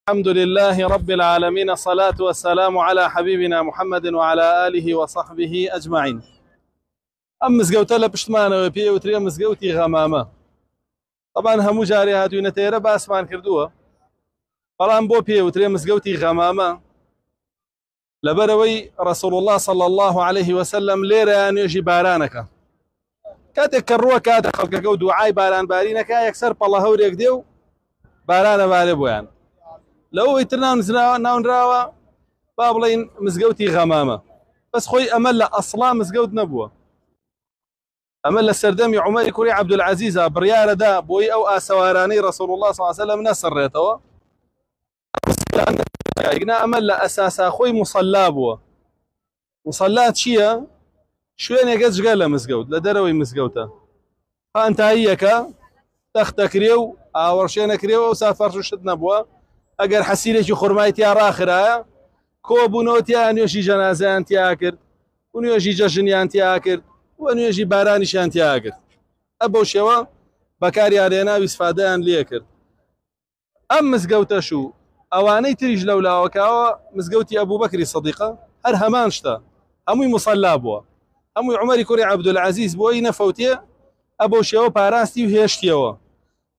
الحمد لله رب العالمين، الصلاة والسلام على حبيبنا محمد وعلى آله وصحبه أجمعين. أم مزقوتة لبشتمانة وبيه وتري مزقوتي غمامة. طبعا همو جاري هاتو نتيرة باسمان كردوها. طبعا بو بيه وتري مزقوتي غمامة لبروي رسول الله صلى الله عليه وسلم ليرة أن يجي بارانك. كاتك كروه كاتك خلقك ودعاي باران بارينك يكسر بالله هوريك ديو باران باري بويان. لو يترنا ناون راوا بابلين مزقوتي غمامة بس خوي أمل أصلا مزقوت نبوة أمل السردمي عمر كوري عبد العزيز بريالة دا بوي أو آسواراني رسول الله صلى الله عليه وسلم نسر ريتوا أمل أساسا خوي مصلى بوة مصلات شيا شوين يقز قال مزقوت لدروي مزقوته فأنت هيك تختكريو ورشينا كريو وسافر شو شد نبوة اگر حسيلك خرمايتي راخرة كوبونوتي ان يجي جنازة انت اكر ون يجي جشن انت اكر ون يجي بارانش انت اكر ابو شوا بكاري علينا باستفاده ان ليكر ام مسقوته شو اواني تريج لولا وكاوا مسقوتي ابو بكر الصديقه هر همانشتا همي مصلى بوا همي عمر كوري عبد العزيز بوي نفوتي ابو شوا باراستي وهشتيوا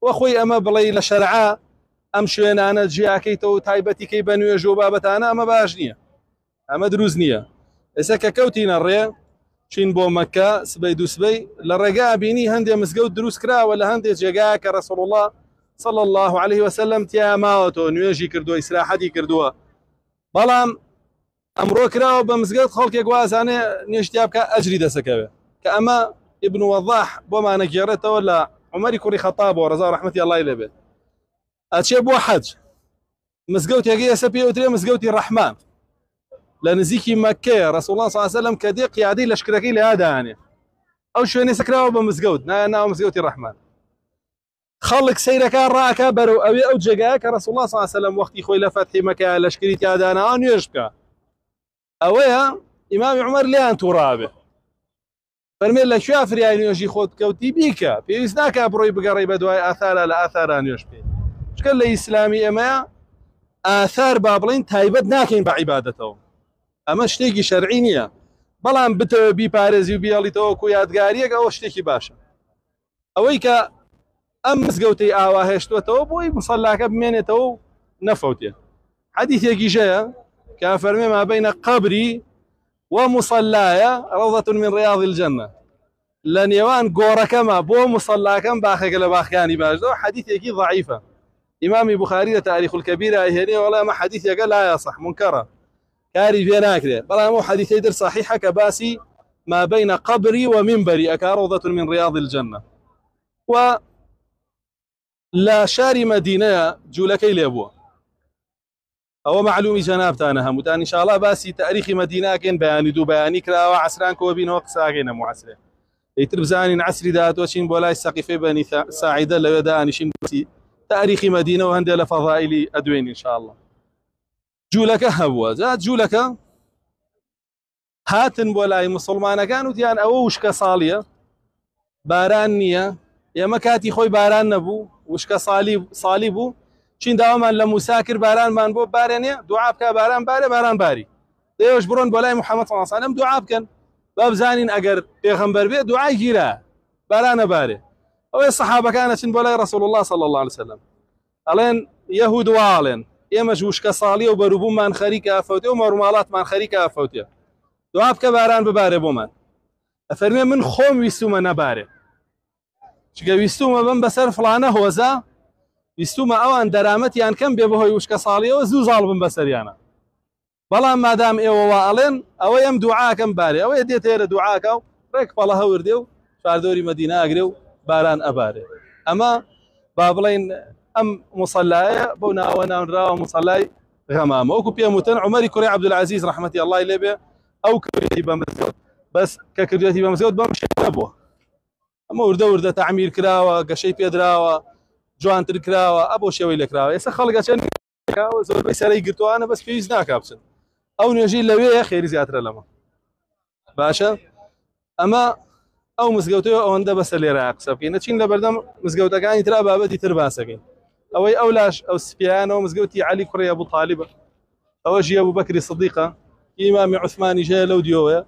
واخوي اما بلي لشرعا ام شوين انا جياكيتو تايبتي كي بنو جوبابت انا اما باجنيه اما دروزنيه اسكا كوتينا الري شين بو مكه سبي دو سبي للرقاء بيني هندي مسقود دروس كرا ولا هندي جاك رسول الله صلى الله عليه وسلم تيا ماوتو نيجي كردو اسراحتي كردوها بلام امرو كرا بمسقود خلق يقواز انا نيشتيابك اجري دسكبه كاما ابن وضاح بما نجرته ولا عمر كوري خطاب ورزا رحمتي الله اليه أشياء بو حج مسقوتي هي سبي وتري مسقوتي الرحمن لنزيكي مكة رسول الله صلى الله عليه وسلم كديق يعدي لشكركي لهذا يعني أو شو نسكراو بمسقوت نا مسقوتي الرحمن خلق سيرك راك برو أو جاك رسول الله صلى الله عليه وسلم وقت خوي لفتح مكة لشكريتي هذا أنا أن يشبك أويا إمام عمر ليان ترابه فرمي لا شافر يعني يجي خود كوتي بيكا في إسناك بروي بقري بدواي آثار لا آثار أن يشبه شكل إسلامي أما آثار بابلين تايبت ناكين بعبادته أما شتيكي شرعينية بلان بتو بي بارزي وبيالي توكو يادقاريك أو شتيكي باشا أويك أمس قوتي آواهشتوتو بوي مصلاك بمينتو نفوتي حديث يكي جاء كافرمي ما بين قبري ومصلايا روضة من رياض الجنة لن يوان قوركما بو مصلاكم باخيك لباخياني باجدو حديث يكي ضعيفة إمام بخاري تاريخ الكبير أهني ولا ما حديث يقال لا يصح منكرة كاري فينا كده بلا مو حديث يدر صحيحة كباسي ما بين قبري ومنبري أكاروضة من رياض الجنة و لا شاري مدينة جولكي لأبوه أو معلومي جنابتانا هموتان إن شاء الله باسي تاريخ مدينة كين بياني دو بياني كلا وعسران كوبين وقت ساقين معسرين يتربزاني عسري دات وشين بولاي السقيفي بني ساعدة لو يداني شين بسي تاريخ مدينة وهندي لفضائل أدوين إن شاء الله جولك هبوا زاد جولك هاتن بولاي مسلمان كانوا تيان أو وشك صالية باران نية يا مكاتي خوي باران نبو وشك صاليبو شين داوما لمساكر باران مان بو بارانية دعاء بك باران باري باران باري ديوش برون بولاي محمد صلى الله عليه وسلم دعاء بكن باب زانين أجر بيغمبر بيه دعاء جيرا باران باري أو الصحابة كانت بولاي رسول الله صلى الله عليه وسلم الين يهود والين يمش وشك صالي وبربو من خريكة أفوتي ومرمالات من خريكة أفوتي دعاء بك باران بباري بومن أفرمي من خوم ويستوما نباري شكا ويستوما من بسر فلانه هوزا ويستوما أوان درامتي أن كم بيبهوي وشك صالي وزو ظالب بسريانا بلا ما دام إيوا والين أو يم دعاءكم باري أو يدي تير دعاءك ريك بالله ورديو شاردوري مدينة أجريو باران أباري أما بابلين أم مصلايا بونا وناون راو مصلاي غمامة أو كبيا متن عمر كوري عبد العزيز رحمة الله إليه أو كريتي بمسجد بس ككريتي بمسجد بمشي أبوه أما ورده تعمير كراوة كشيء بيدراوة جوان تركراوة أبو شوي لكراوة يس خلق عشان كراوة زول بس على يقطوا أنا بس في إزناك أبسن أو نجي لويه خير زيادة لما باشا أما أو مسجوتي أو عنده بس اللي راق سبكين نتشين لبردم مسجوتك يعني ترى بابتي ترباسكين ئەوەی ئەولاش ئەو سپیانەوە مزگەوتی علی کوڕی ئەبوو طالبە ئەوە ژی ئەبوو بەکری صدیقە ئیمامی عوسمانی ژەیە لەو دیۆوەیە